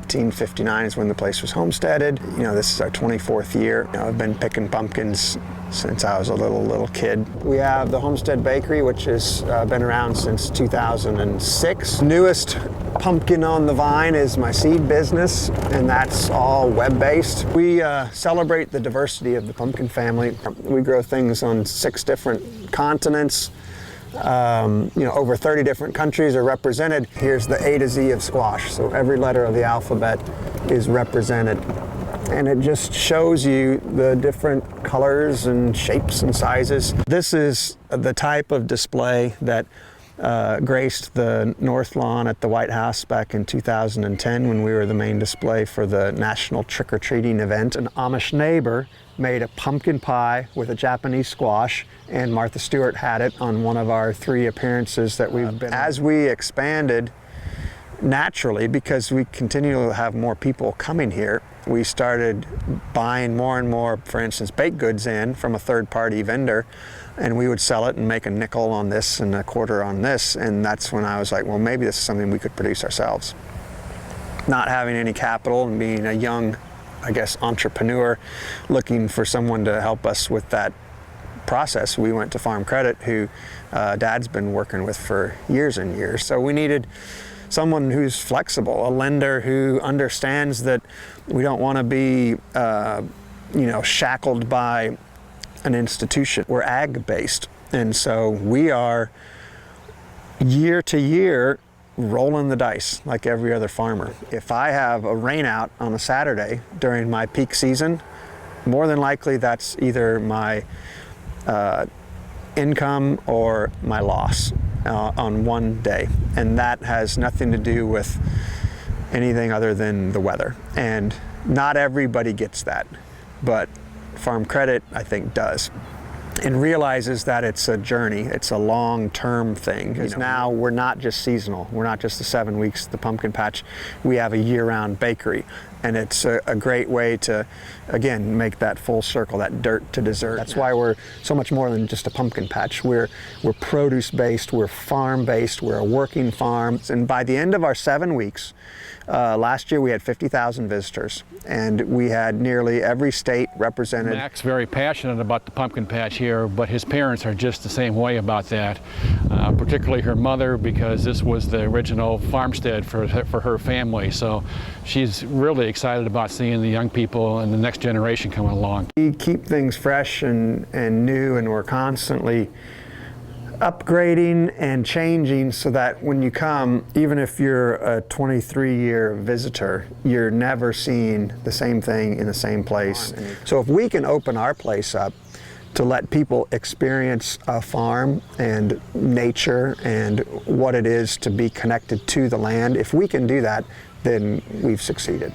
1859 is when the place was homesteaded. You know, this is our 24th year. You know, I've been picking pumpkins since I was a little kid. We have the Homestead Bakery, which has been around since 2006. Newest pumpkin on the vine is my seed business, and that's all web-based. We celebrate the diversity of the pumpkin family. We grow things on 6 different continents. You know, over 30 different countries are represented. Here's the A to Z of squash, so every letter of the alphabet is represented. And it just shows you the different colors and shapes and sizes. This is the type of display that graced the North Lawn at the White House back in 2010 when we were the main display for the National Trick-or-Treating event. An Amish neighbor made a pumpkin pie with a Japanese squash, and Martha Stewart had it on one of our 3 appearances that we've been. As we expanded naturally, because we continue to have more people coming here, we started buying more and more, for instance, baked goods in from a third-party vendor, and we would sell it and make a nickel on this and a quarter on this, and that's when I was like, well, maybe this is something we could produce ourselves. Not having any capital and being a young, I guess, entrepreneur looking for someone to help us with that process, we went to Farm Credit, who Dad's been working with for years and years. So we needed someone who's flexible, a lender who understands that we don't want to be, you know, shackled by an institution. We're ag-based, and so we are year to year rolling the dice like every other farmer. If I have a rain out on a Saturday during my peak season, more than likely that's either my income or my loss on one day, and that has nothing to do with anything other than the weather. And not everybody gets that, but Farm Credit, I think, does, and realizes that it's a journey, it's a long-term thing. Because now we're not just seasonal, we're not just the 7 weeks at the pumpkin patch, we have a year-round bakery, and it's a great way to, again, make that full circle, that dirt to dessert. That's why we're so much more than just a pumpkin patch. We're produce-based, we're farm-based, we're a working farm, and by the end of our 7 weeks, last year we had 50,000 visitors, and we had nearly every state represented. Mac's very passionate about the pumpkin patch here, but his parents are just the same way about that, particularly her mother, because this was the original farmstead for her family. So she's really excited about seeing the young people and the next generation coming along. We keep things fresh and new, and we're constantly upgrading and changing so that when you come, even if you're a 23-year visitor, you're never seeing the same thing in the same place. So if we can open our place up to let people experience a farm and nature and what it is to be connected to the land, if we can do that, then we've succeeded.